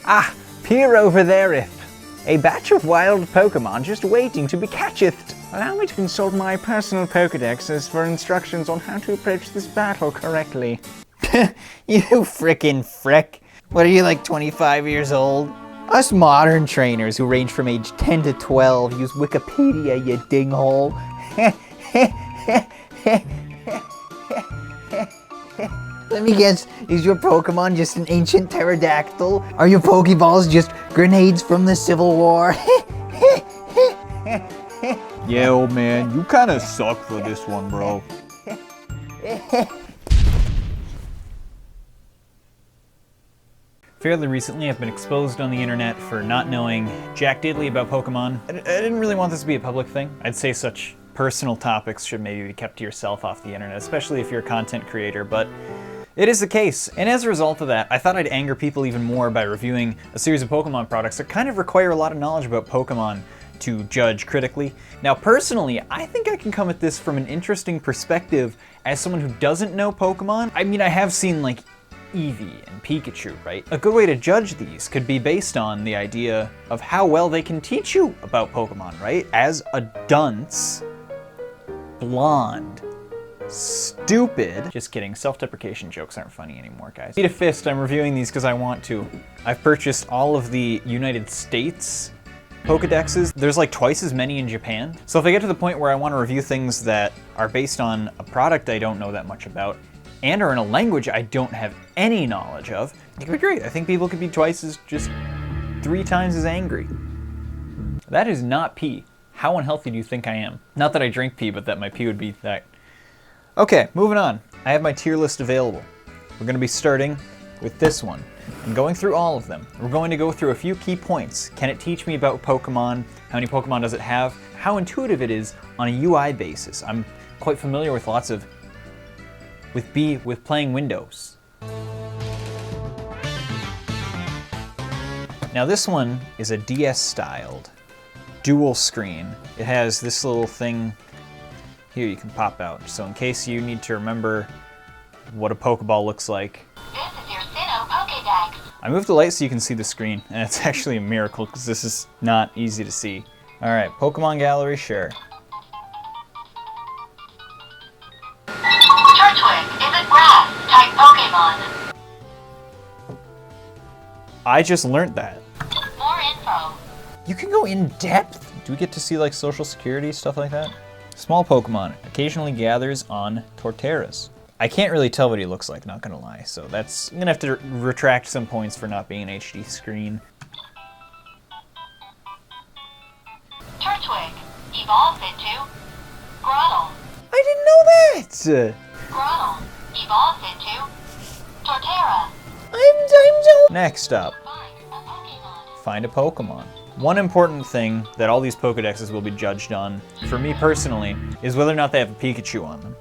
Ah, peer over thereth. A batch of wild Pokemon just waiting to be catched. Allow me to consult my personal Pokédexes for instructions on how to approach this battle correctly. You frickin' frick. What are you, like 25 years old? Us modern trainers who range from age 10 to 12 use Wikipedia, you dinghole. Let me guess, is your Pokemon just an ancient pterodactyl? Are your Pokeballs just grenades from the Civil War? Yeah, old man, you kinda suck for this one, bro. Fairly recently, I've been exposed on the internet for not knowing jack diddly about Pokemon. I didn't really want this to be a public thing. I'd say such personal topics should maybe be kept to yourself off the internet, especially if you're a content creator, but it is the case. And as a result of that, I thought I'd anger people even more by reviewing a series of Pokemon products that kind of require a lot of knowledge about Pokemon to judge critically. Now, personally, I think I can come at this from an interesting perspective as someone who doesn't know Pokemon. I mean, I have seen like Eevee and Pikachu, right? A good way to judge these could be based on the idea of how well they can teach you about Pokemon, right? As a dunce, blonde, stupid. Just kidding, self-deprecation jokes aren't funny anymore, guys. Eat a fist, I'm reviewing these because I want to. I've purchased all of the United States Pokédexes. There's like twice as many in Japan. So if I get to the point where I want to review things that are based on a product I don't know that much about, and are in a language I don't have any knowledge of, it could be great. I think people could be twice as, just 3 times as angry. That is not pee. How unhealthy do you think I am? Not that I drink pee, but that my pee would be that. Okay, moving on. I have my tier list available. We're gonna be starting with this one and going through all of them. We're going to go through a few key points. Can it teach me about Pokemon? How many Pokemon does it have? How intuitive it is on a UI basis. I'm quite familiar with lots of with playing Windows. Now this one is a DS styled dual screen. It has this little thing here you can pop out. So in case you need to remember what a Pokeball looks like. This is your Sinnoh Pokédex. I moved the light so you can see the screen, and it's actually a miracle because this is not easy to see. All right, Pokemon Gallery, sure. Turtwig is a grass-type Pokémon. I just learned that. More info. You can go in depth? Do we get to see like social security, stuff like that? Small Pokemon occasionally gathers on Torterras. I can't really tell what he looks like, not gonna lie, so that's, I'm gonna have to retract some points for not being an HD screen. Turtwig evolves into Grottle. I didn't know that! Grottle evolves into Torterra. I'm so... Next up, Find a Pokémon. find a Pokemon. One important thing that all these Pokedexes will be judged on, for me personally, is whether or not they have a Pikachu on them.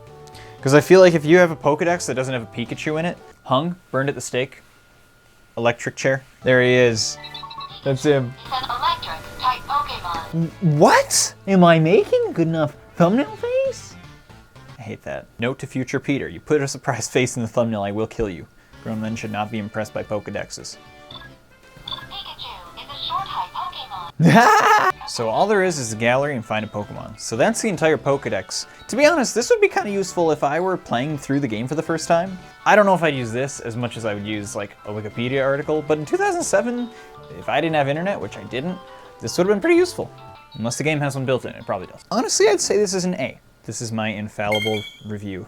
Because I feel like if you have a Pokedex that doesn't have a Pikachu in it, hung, burned at the stake, electric chair, there he is. That's him. It's an electric-type Pokémon. What? Am I making a good enough thumbnail face? I hate that. Note to future Peter, you put a surprise face in the thumbnail, I will kill you. Grown men should not be impressed by Pokedexes. Pikachu is a short-type Pokémon. So all there is a gallery and find a Pokemon. So that's the entire Pokedex. To be honest, this would be kind of useful if I were playing through the game for the first time. I don't know if I'd use this as much as I would use like a Wikipedia article, but in 2007, if I didn't have internet, which I didn't, this would have been pretty useful. Unless the game has one built in, it probably does. Honestly, I'd say this is an A. This is my infallible review.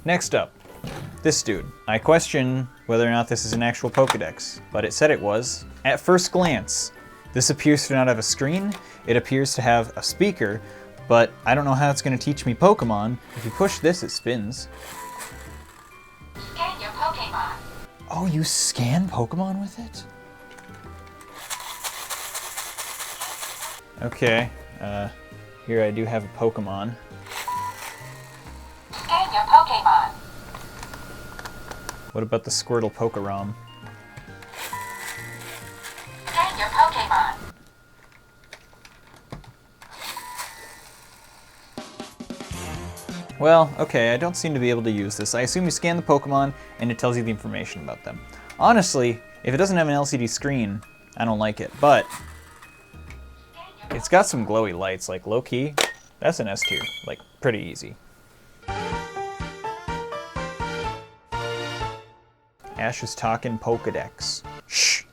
Next up, this dude. I question whether or not this is an actual Pokedex, but it said it was. At first glance, this appears to not have a screen, it appears to have a speaker, but I don't know how it's going to teach me Pokemon. If you push this, it spins. Scan your Pokémon. Oh, you scan Pokemon with it? Okay, here I do have a Pokemon. Scan your Pokémon. What about the Squirtle Pokerom? Scan your Pokémon. Well, okay, I don't seem to be able to use this. I assume you scan the Pokemon and it tells you the information about them. Honestly, if it doesn't have an LCD screen, I don't like it, but it's got some glowy lights, like low-key, that's an S tier, like pretty easy. Ash is talking Pokédex. Shh,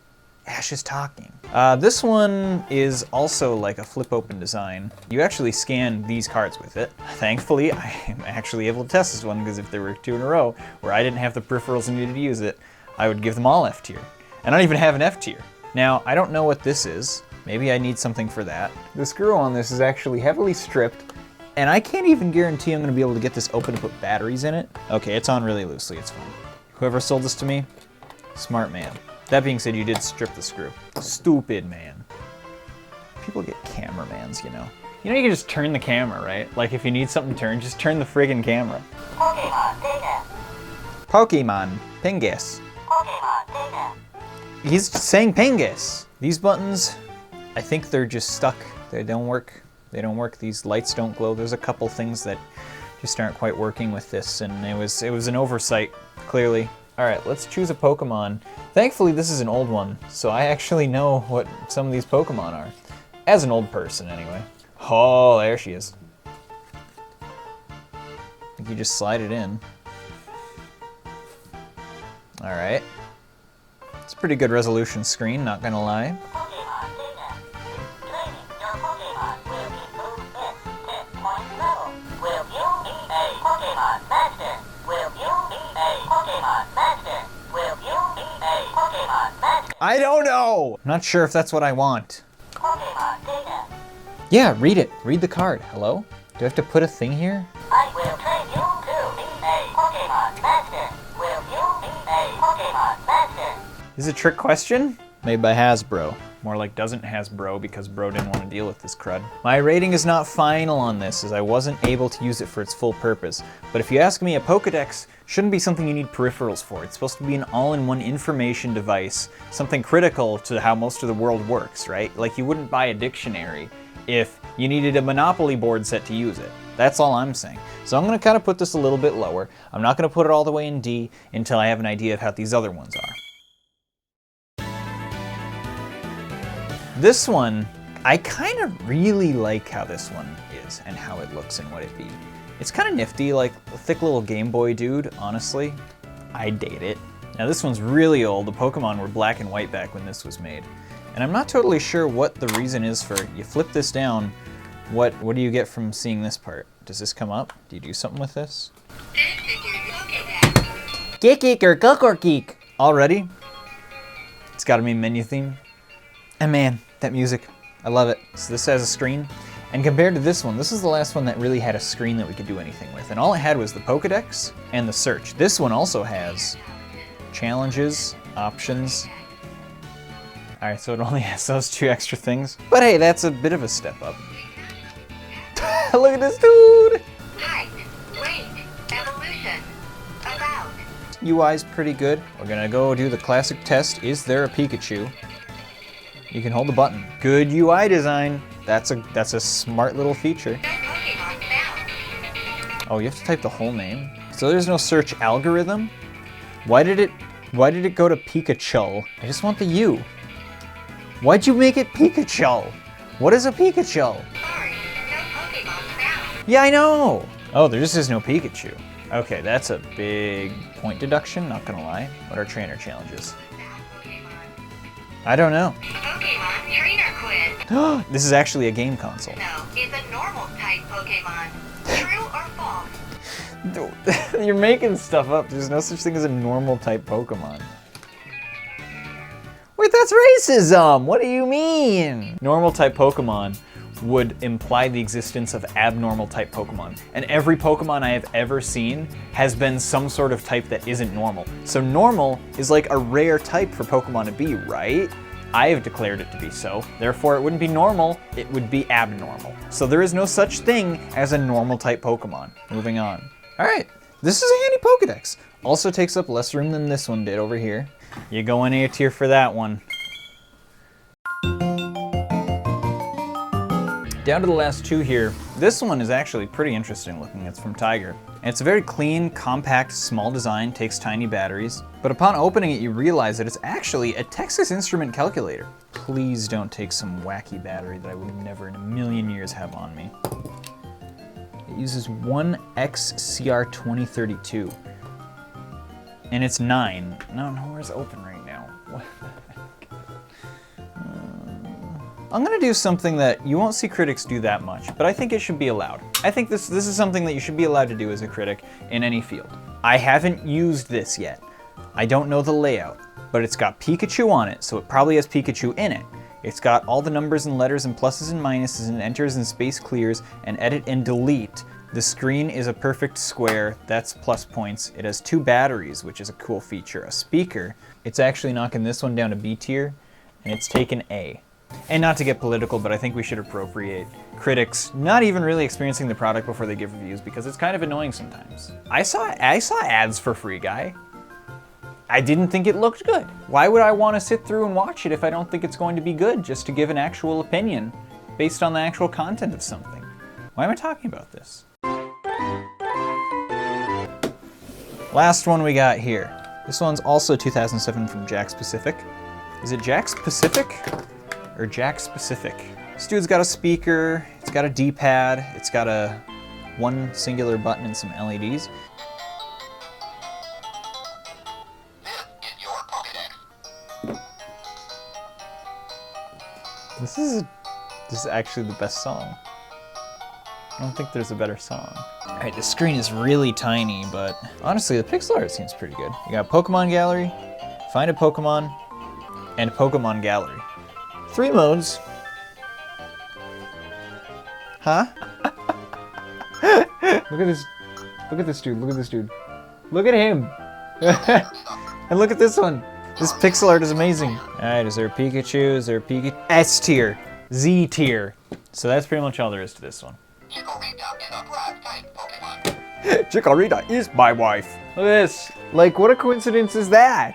Ash is talking. This one is also like a flip open design. You actually scan these cards with it. Thankfully, I am actually able to test this one, because if there were 2 in a row where I didn't have the peripherals and needed to use it, I would give them all F tier. And I don't even have an F tier. Now, I don't know what this is. Maybe I need something for that. The screw on this is actually heavily stripped, and I can't even guarantee I'm gonna be able to get this open to put batteries in it. Okay, it's on really loosely, it's fine. Whoever sold this to me, smart man. That being said, you did strip the screw. Stupid man. People get cameramans, you know. You know you can just turn the camera, right? Like if you need something turned, just turn the friggin' camera. Pokemon data. Pokemon Pingus. Pokemon data. He's saying Pingus. These buttons, I think they're just stuck. They don't work. They don't work. These lights don't glow. There's a couple things that just aren't quite working with this, and it was an oversight, clearly. All right, let's choose a Pokemon. Thankfully, this is an old one, so I actually know what some of these Pokemon are. As an old person, anyway. Oh, there she is. I think you just slide it in. All right. It's a pretty good resolution screen, not gonna lie. Pokemon data. Training your Pokemon will improve this point level. Will you be a Pokemon master? Will you be a Pokemon master? Will you be a Pokemon master? I don't know! I'm not sure if that's what I want. Pokemon data. Yeah, read it. Read the card. Hello? Do I have to put a thing here? I will train you to be a Pokemon master. Will you be a Pokemon master? Is it a trick question? Made by Hasbro. More like doesn't Hasbro, because bro didn't want to deal with this crud. My rating is not final on this, as I wasn't able to use it for its full purpose. But if you ask me, a Pokédex shouldn't be something you need peripherals for. It's supposed to be an all-in-one information device, something critical to how most of the world works, right? Like you wouldn't buy a dictionary if you needed a Monopoly board set to use it. That's all I'm saying. So I'm gonna kind of put this a little bit lower. I'm not gonna put it all the way in D until I have an idea of how these other ones are. This one, I kind of really like how this one is and how it looks and what it be. It's kind of nifty, like a thick little Game Boy dude, honestly. I'd date it. Now this one's really old. The Pokemon were black and white back when this was made. And I'm not totally sure what the reason is for, you flip this down, what do you get from seeing this part? Does this come up? Do you do something with this? Geek or Guk or Geek? Already? It's got to be menu theme. And man, that music, I love it. So this has a screen, and compared to this one, this is the last one that really had a screen that we could do anything with. And all it had was the Pokédex and the search. This one also has challenges, options. All right, so it only has those 2 extra things. But hey, that's a bit of a step up. Look at this dude! Height, weight, evolution, about. UI's pretty good. We're gonna go do the classic test. Is there a Pikachu? You can hold the button. Good UI design. That's a smart little feature. Pokemon found. Oh, you have to type the whole name? So there's no search algorithm? Why did it go to Pikachu? I just want the U. Why'd you make it Pikachu? What is a Pikachu? Sorry, no Pokemon found. Yeah, I know. Oh, there just is no Pikachu. Okay, that's a big point deduction, not gonna lie. What are trainer challenges? I don't know. Pokemon Trainer Quiz. This is actually a game console. No, it's a normal type Pokemon. True or false? You're making stuff up. There's no such thing as a normal type Pokemon. Wait, that's racism! What do you mean? Normal type Pokemon would imply the existence of abnormal type Pokemon. And every Pokemon I have ever seen has been some sort of type that isn't normal. So normal is like a rare type for Pokemon to be, right? I have declared it to be so. Therefore, it wouldn't be normal, it would be abnormal. So there is no such thing as a normal type Pokemon. Moving on. All right, this is a handy Pokédex. Also takes up less room than this one did over here. You go in A tier for that one. Down to the last 2 here. This one is actually pretty interesting looking. It's from Tiger. And it's a very clean, compact, small design, takes tiny batteries. But upon opening it, you realize that it's actually a Texas Instrument calculator. Please don't take some wacky battery that I would never in a million years have on me. It uses 1XCR2032. And it's 9. No, where's open right now? What the heck? I'm gonna do something that you won't see critics do that much, but I think it should be allowed. I think this is something that you should be allowed to do as a critic in any field. I haven't used this yet. I don't know the layout, but it's got Pikachu on it, so it probably has Pikachu in it. It's got all the numbers and letters and pluses and minuses and enters and space clears and edit and delete. The screen is a perfect square, that's plus points. It has 2 batteries, which is a cool feature. A speaker, it's actually knocking this one down to B tier, and it's taken A. And not to get political, but I think we should appropriate critics not even really experiencing the product before they give reviews, because it's kind of annoying sometimes. I saw ads for Free Guy. I didn't think it looked good. Why would I want to sit through and watch it if I don't think it's going to be good, just to give an actual opinion based on the actual content of something? Why am I talking about this? Last one we got here. This one's also 2007 from Jack's Pacific. Is it Jack's Pacific? Or Jack's Pacific. This dude's got a speaker, it's got a D-pad, it's got a 1 singular button and some LEDs. This is your Pokédex. This is actually the best song. I don't think there's a better song. Alright, the screen is really tiny, but honestly, the pixel art seems pretty good. You got Pokemon Gallery, Find a Pokemon, and Pokemon Gallery. 3 modes. Huh? Look at this. Look at this dude. Look at this dude. Look at him. And look at this one. This pixel art is amazing. Alright, is there a Pikachu? Is there a Pikachu? S tier. Z tier. So that's pretty much all there is to this one. Chikorita is a grass type Pokemon. Chikorita is my wife. Look at this. Like, what a coincidence is that?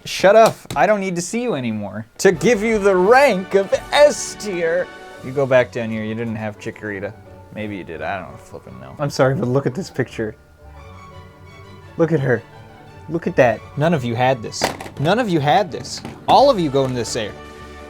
Shut up. I don't need to see you anymore. To give you the rank of S tier. You go back down here. You didn't have Chikorita. Maybe you did. I don't flipping know. I'm sorry, but look at this picture. Look at her. Look at that. None of you had this. None of you had this. All of you go into this air.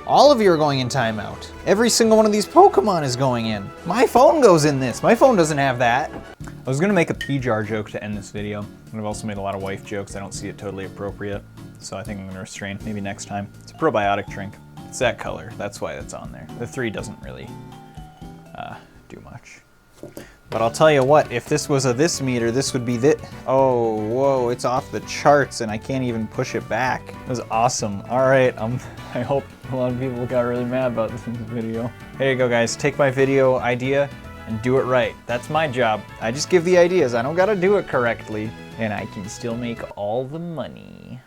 All of you are going in timeout. Every single one of these Pokemon is going in. My phone goes in this. My phone doesn't have that. I was gonna make a pea jar joke to end this video, and I've also made a lot of wife jokes. I don't see it totally appropriate, so I think I'm gonna restrain. Maybe next time. It's a probiotic drink. It's that color. That's why it's on there. The 3 doesn't really do much. But I'll tell you what, if this was a this meter, this would be this. Oh, whoa, it's off the charts and I can't even push it back. It was awesome. All right, I hope a lot of people got really mad about this video. Here you go, guys. Take my video idea and do it right. That's my job. I just give the ideas. I don't gotta do it correctly. And I can still make all the money.